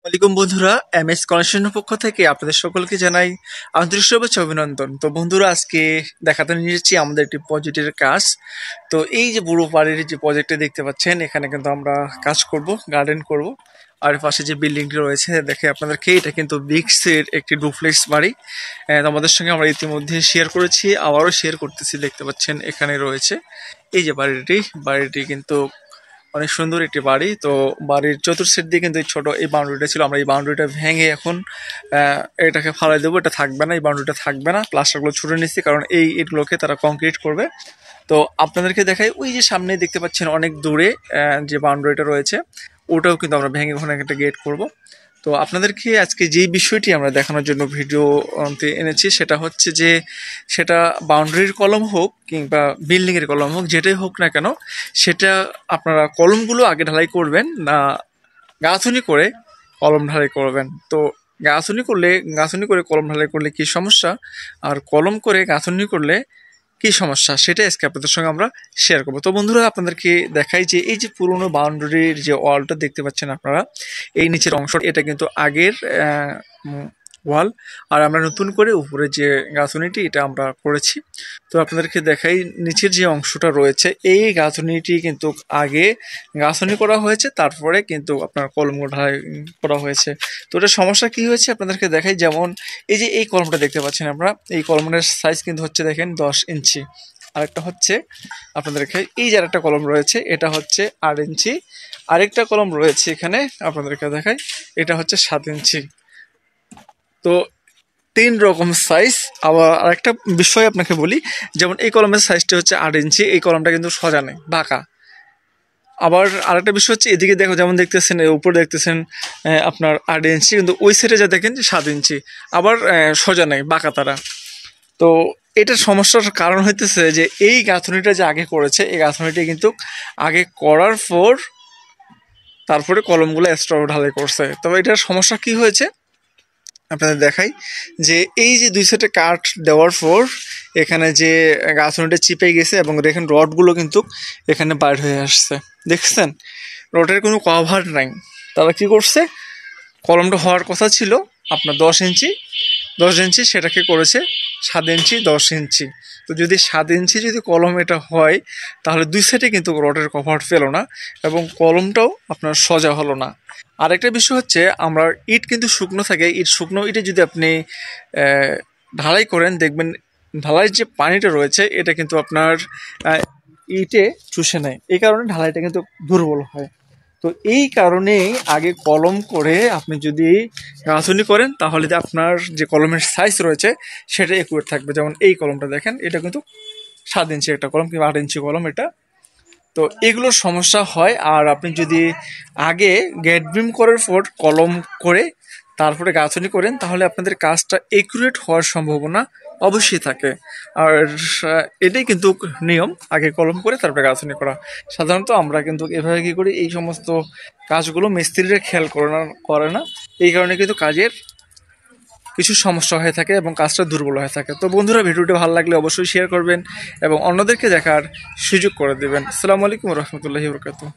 ওয়ালাইকুম বন্ধুরা, এমএস কনস্ট্রাকশনের পক্ষ থেকে আপনাদের সকলকে জানাই আন্তরিক শুভেচ্ছা অভিনন্দন। তো বন্ধুরা, আজকে দেখাতে নিয়ে এসেছি আমাদের একটি প্রজেক্টের কাজ। তো এই যে বুড়ো বাড়ির যে প্রজেক্টে দেখতে পাচ্ছেন, এখানে কিন্তু আমরা কাজ করব, গার্ডেন করব। আর পাশে যে বিল্ডিংটি রয়েছে দেখে আপনাদেরকে, এটা কিন্তু ব্রিক্সের একটি ডুপ্লেক্স বাড়ি। আমাদের সঙ্গে আমরা ইতিমধ্যে শেয়ার করেছি, আবারও শেয়ার করতেছি। দেখতে পাচ্ছেন এখানে রয়েছে এই যে বাড়িটি কিন্তু অনেক সুন্দর একটি বাড়ি। তো বাড়ির চতুর্থ দিয়ে কিন্তু এই ছোট এই বাউন্ডারিটা ছিল। আমরা এই বাউন্ডারিটা ভেঙে এখন এটাকে ফালাই দেবো। এটা থাকবে না, এই বাউন্ডারিটা থাকবে না। প্লাস্টারগুলো ছুটে নিচ্ছি, কারণ এই ইটগুলোকে তারা কংক্রিট করবে। তো আপনাদেরকে দেখাই, ওই যে সামনে দেখতে পাচ্ছেন অনেক দূরে যে বাউন্ডারিটা রয়েছে, ওটাও কিন্তু আমরা ভেঙে ওখানে একটা গেট করব। তো আপনাদেরকে আজকে যেই বিষয়টি আমরা দেখানোর জন্য ভিডিওতে এনেছি, সেটা হচ্ছে যে সেটা বাউন্ডারির কলম হোক কিংবা বিল্ডিংয়ের কলম হোক, যেটাই হোক না কেন, সেটা আপনারা কলমগুলো আগে ঢালাই করবেন না গাঁথুনি করে কলম ঢালাই করবেন। তো গাঁথুনি করে কলম ঢালাই করলে কি সমস্যা, আর কলম করে গাঁথুনি করলে কি সমস্যা, সেটাই আজকে আপনাদের সঙ্গে আমরা শেয়ার করবো। তো বন্ধুরা, আপনাদেরকে দেখাই যে এই যে পুরোনো বাউন্ডারির যে ওয়ালটা দেখতে পাচ্ছেন আপনারা, এই নিচের অংশ, এটা কিন্তু আগের ওয়াল। আর আমরা নতুন করে উপরে যে গাঁথুনিটি এটা আমরা করেছি। তো আপনাদেরকে দেখাই, নিচের যে অংশটা রয়েছে, এই গাঁথুনিটি কিন্তু আগে গাঁথুনি করা হয়েছে, তারপরে কিন্তু আপনার কলম ঢালাই করা হয়েছে। তো এটা সমস্যা কি হয়েছে আপনাদেরকে দেখাই। যেমন এই যে এই কলমটা দেখতে পাচ্ছেন আমরা, এই কলমের সাইজ কিন্তু হচ্ছে দেখেন 10 ইঞ্চি। আরেকটা হচ্ছে আপনাদেরকে, এই যে আরেকটা কলম রয়েছে, এটা হচ্ছে 8 ইঞ্চি। আরেকটা কলম রয়েছে এখানে, আপনাদেরকে দেখাই, এটা হচ্ছে 7 ইঞ্চি। তো 3 রকম সাইজ। আবার আরেকটা বিষয় আপনাকে বলি, যেমন এই কলমের সাইজটা হচ্ছে 8 ইঞ্চি, এই কলমটা কিন্তু সোজা নেই, বাঁকা। আবার আরেকটা বিষয় হচ্ছে, এদিকে দেখো, যেমন দেখতেছেন উপরে দেখতেছেন আপনার 8 ইঞ্চি, কিন্তু ওই সাইডে যা দেখেন 7 ইঞ্চি, আবার সোজা নেই, বাঁকা তারা। তো এটার সমস্যার কারণ হইতেছে যে এই গাঁথুনিটা যে আগে করেছে, এই গাঁথুনিটা কিন্তু আগে করার পর তারপরে কলমগুলো এক্সট্রা ঢালাই করছে। তবে এটার সমস্যা কি হয়েছে আপনাদের দেখাই, যে এই যে 2 সেটে কাঠ দেওয়ার পর এখানে যে গাঁথুনিটা চিপে গেছে, এবং দেখেন রডগুলো কিন্তু এখানে বাইর হয়ে আসছে। দেখছেন, রডের কোনো কভার নাই। তারা কি করছে, কলমটা হওয়ার কথা ছিল আপনার 10 ইঞ্চি, সেটাকে করেছে 7 ইঞ্চি, 10 ইঞ্চি। তো যদি 7 ইঞ্চি যদি কলম এটা হয়, তাহলে 2 সাইডে কিন্তু রডের কভার পেল না, এবং কলমটাও আপনার সোজা হলো না। আরেকটা বিষয় হচ্ছে, আমরা ইট কিন্তু শুকনো থাকে, শুকনো ইটে যদি আপনি ঢালাই করেন, দেখবেন ঢালাইয়ের যে পানিটা রয়েছে, এটা কিন্তু আপনার ইটে চুষে নেয়। এই কারণে ঢালাইটা কিন্তু দুর্বল হয়। তো এই কারণেই আগে কলম করে আপনি যদি গাঁথুনি করেন, তাহলে যে আপনার যে কলমের সাইজ রয়েছে সেটা একুরেট থাকবে। যেমন এই কলমটা দেখেন, এটা কিন্তু 7 ইঞ্চি একটা কলম কিংবা 8 ইঞ্চি কলম এটা। তো এগুলোর সমস্যা হয়। আর আপনি যদি আগে গেট বিম করার পর কলম করে তারপরে গাঁথুনি করেন, তাহলে আপনাদের কাজটা একুরেট হওয়ার সম্ভাবনা অবশ্যই থাকে। আর এটাই কিন্তু নিয়ম, আগে কলম করে তারপরে গাঁথুনি করা। সাধারণত আমরা কিন্তু এভাবে কি করি, এই সমস্ত কাজগুলো মিস্ত্রিরা খেয়াল করে না। এই কারণে কিন্তু কাজের কিছু সমস্যা হয়ে থাকে এবং কাজটা দুর্বল হয়ে থাকে। তো বন্ধুরা, ভিডিওটি ভালো লাগলে অবশ্যই শেয়ার করবেন এবং অন্যদেরকে দেখার সুযোগ করে দেবেন। আসসালামু আলাইকুম রহমতুল্লাহি বরকাতুহু।